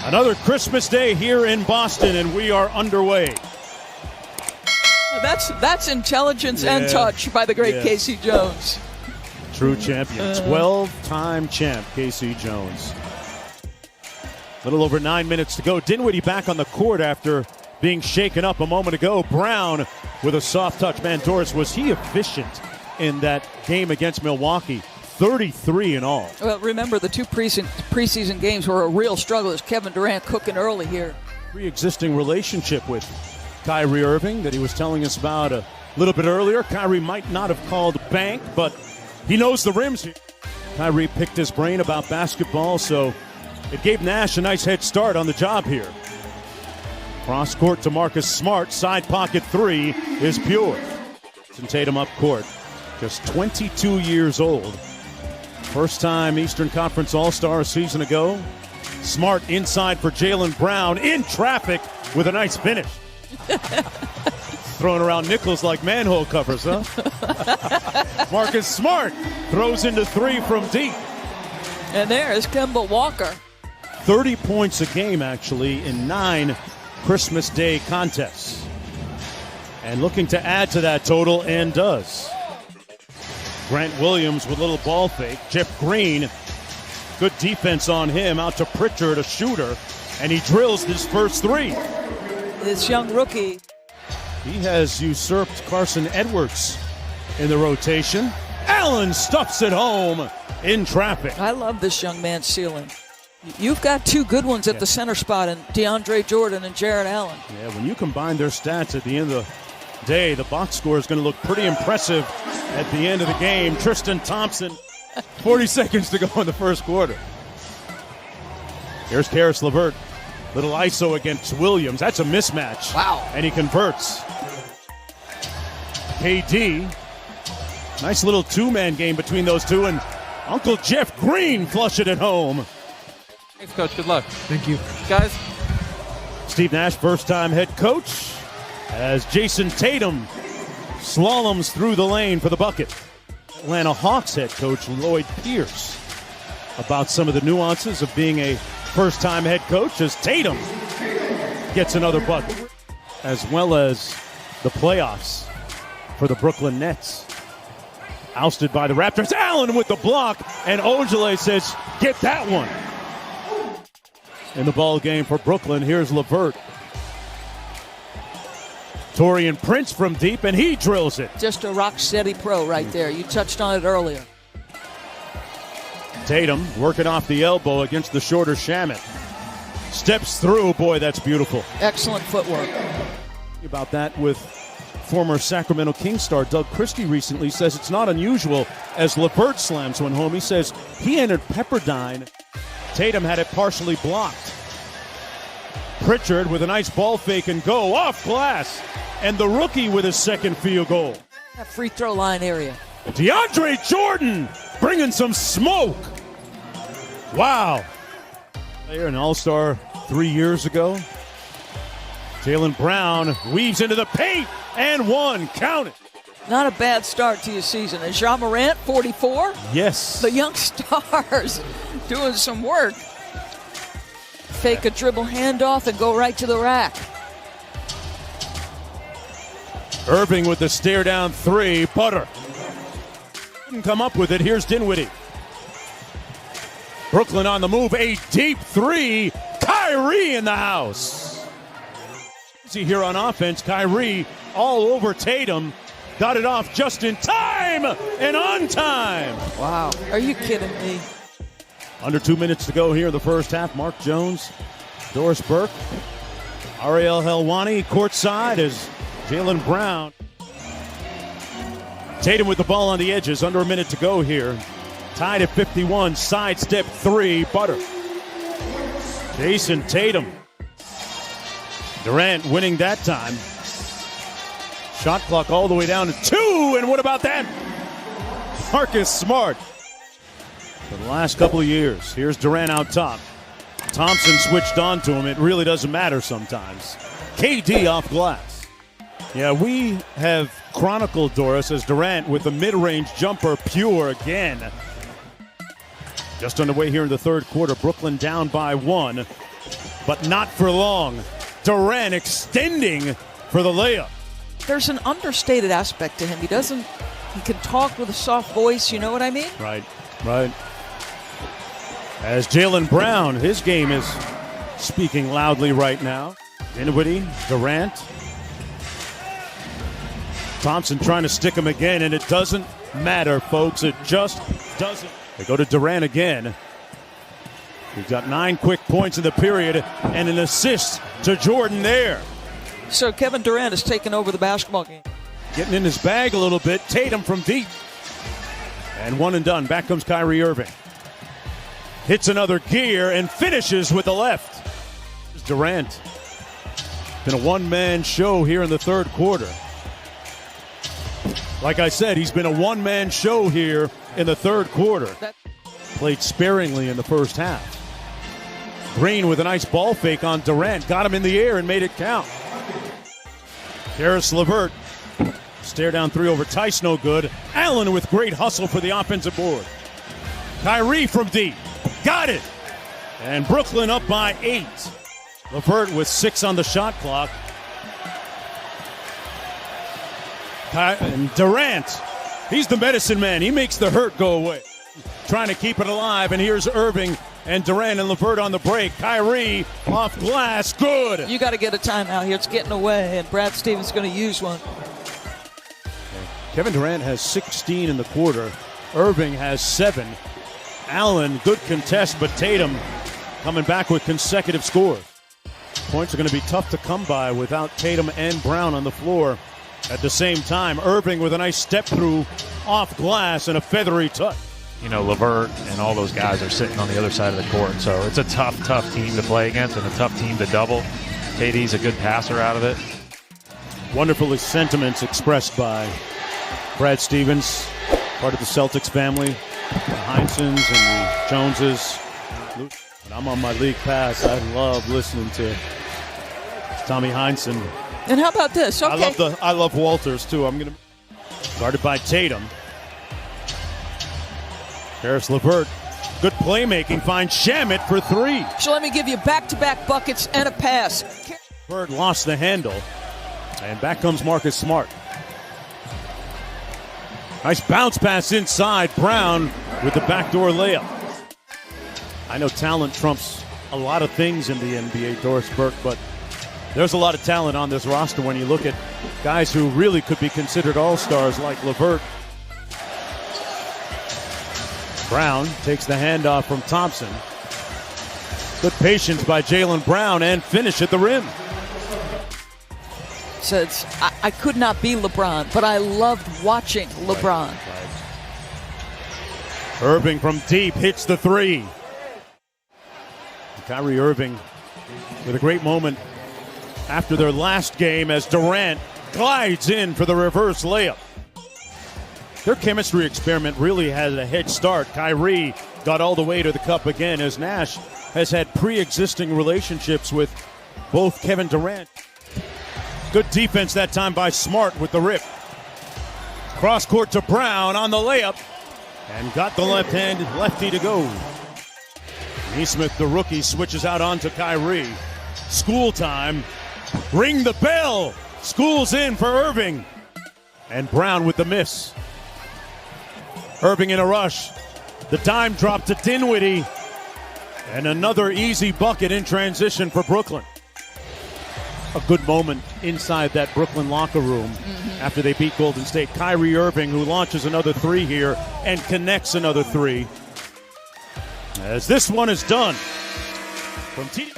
Another Christmas day here in Boston, and we are underway. That's intelligence and touch by the great Casey Jones. True champion, 12-time champ, Casey Jones. A little over 9 minutes to go. Dinwiddie back on the court after being shaken up a moment ago. Brown with a soft touch. Man, Doris, was he efficient in that game against Milwaukee? 33 in all. Well, remember, the two preseason games were a real struggle as Kevin Durant cooking early here. Pre-existing relationship with Kyrie Irving that he was telling us about a little bit earlier. Kyrie might not have called bank, but he knows the rims here. Kyrie picked his brain about basketball, so it gave Nash a nice head start on the job here. Cross court to Marcus Smart. Side pocket three is pure. And Tatum up court. Just 22 years old. First time Eastern Conference All-Star a season ago. Smart inside for Jaylen Brown. In traffic with a nice finish. Throwing around nickels like manhole covers, huh? Marcus Smart throws into three from deep. And there is Kemba Walker. 30 points a game, actually, in 9 Christmas Day contests. And looking to add to that total, and does. Grant Williams with a little ball fake. Jeff Green, good defense on him. Out to Pritchard, a shooter. And he drills his first three. This young rookie. He has usurped Carson Edwards in the rotation. Allen stuffs it home in traffic. I love this young man's ceiling. You've got two good ones at the center spot in DeAndre Jordan and Jared Allen. Yeah, when you combine their stats at the end of the day, the box score is going to look pretty impressive at the end of the game. Tristan Thompson, 40 seconds to go in the first quarter. Here's Karis LeVert. Little ISO against Williams. That's a mismatch. Wow. And he converts. KD. Nice little two-man game between those two. And Uncle Jeff Green flush it at home. Thanks, Coach. Good luck. Thank you. Guys. Steve Nash, first-time head coach, as Jason Tatum slaloms through the lane for the bucket. Atlanta Hawks head coach Lloyd Pierce about some of the nuances of being a first-time head coach as Tatum gets another bucket, as well as the playoffs for the Brooklyn Nets. Ousted by the Raptors. Allen with the block, and Ojale says, get that one. In the ball game for Brooklyn, here's LeVert. Taurean Prince from deep, and he drills it. Just a rock-steady pro right there. You touched on it earlier. Tatum working off the elbow against the shorter Shamet. Steps through. Boy, that's beautiful. Excellent footwork. About that with former Sacramento Kings star Doug Christie recently. Says it's not unusual as LeVert slams one home. He says he entered Pepperdine. Tatum had it partially blocked. Pritchard with a nice ball fake and go off glass. And the rookie with his second field goal. That free throw line area. DeAndre Jordan bringing some smoke. Wow. Player, an all-star 3 years ago. Jaylen Brown weaves into the paint and one. Count it. Not a bad start to your season. And Ja Morant, 44? Yes. The young stars doing some work. Fake a dribble handoff and go right to the rack. Irving with the stare down three. Butter. Couldn't come up with it. Here's Dinwiddie. Brooklyn on the move. A deep three. Kyrie in the house. Easy here on offense. Kyrie all over Tatum. Got it off just in time and on time. Wow. Are you kidding me? Under 2 minutes to go here in the first half. Mark Jones, Doris Burke, Ariel Helwani courtside as Jaylen Brown. Tatum with the ball on the edges. Under a minute to go here. Tied at 51. Sidestep three. Butter. Jason Tatum. Durant winning that time. Shot clock all the way down to 2. And what about that? Marcus Smart. For the last couple of years. Here's Durant out top. Thompson switched on to him. It really doesn't matter sometimes. KD off glass. Yeah, we have chronicled Doris as Durant with the mid-range jumper pure again. Just underway here in the third quarter. Brooklyn down by 1, but not for long. Durant extending for the layup. There's an understated aspect to him. He can talk with a soft voice, you know what I mean? Right. As Jaylen Brown, his game is speaking loudly right now. Dinwiddie, Durant. Thompson trying to stick him again, and it doesn't matter, folks. It just doesn't. They go to Durant again. He's got 9 quick points in the period and an assist to Jordan there. So Kevin Durant has taken over the basketball game. Getting in his bag a little bit. Tatum from deep. And one and done. Back comes Kyrie Irving. Hits another gear and finishes with the left. Durant. Been a one-man show here in the third quarter. Like I said, he's been a one-man show here in the third quarter. Played sparingly in the first half. Green with a nice ball fake on Durant. Got him in the air and made it count. Karis LeVert. Stare down 3 over Tice, no good. Allen with great hustle for the offensive board. Kyrie from deep. Got it. And Brooklyn up by 8. LeVert with 6 on the shot clock. And Durant, he's the medicine man. He makes the hurt go away. Trying to keep it alive, and here's Irving and Durant and LeVert on the break. Kyrie off glass, good. You got to get a timeout here. It's getting away, and Brad Stevens is going to use one. Kevin Durant has 16 in the quarter. Irving has 7. Allen, good contest, but Tatum coming back with consecutive scores. Points are going to be tough to come by without Tatum and Brown on the floor at the same time. Irving with a nice step through off glass and a feathery touch. You know, LeVert and all those guys are sitting on the other side of the court, so it's a tough team to play against and a tough team to double. KD's a good passer out of it. Wonderful sentiments expressed by Brad Stevens, part of the Celtics family, the Heinsons and the Joneses. When I'm on my league pass, I love listening to Tommy Heinsohn. And how about this? Okay. I love Walters too. Guarded by Tatum. Karis LeVert, good playmaking, finds Shamet for 3. So let me give you back-to-back buckets and a pass. LeVert lost the handle, and back comes Marcus Smart. Nice bounce pass inside. Brown with the backdoor layup. I know talent trumps a lot of things in the NBA, Doris Burke, but there's a lot of talent on this roster when you look at guys who really could be considered all-stars like LeVert. Brown takes the handoff from Thompson. Good patience by Jaylen Brown and finish at the rim. Says, I could not be LeBron, but I loved watching LeBron. Right. Irving from deep hits the 3. Kyrie Irving with a great moment after their last game as Durant glides in for the reverse layup. Their chemistry experiment really has a head start. Kyrie got all the way to the cup again as Nash has had pre-existing relationships with both Kevin Durant. Good defense that time by Smart with the rip. Cross court to Brown on the layup and got the left-handed lefty to go. Nesmith, the rookie, switches out onto Kyrie. School time. Ring the bell. School's in for Irving. And Brown with the miss. Irving in a rush. The dime drop to Dinwiddie. And another easy bucket in transition for Brooklyn. A good moment inside that Brooklyn locker room after they beat Golden State. Kyrie Irving, who launches another 3 here and connects another 3. As this one is done from T.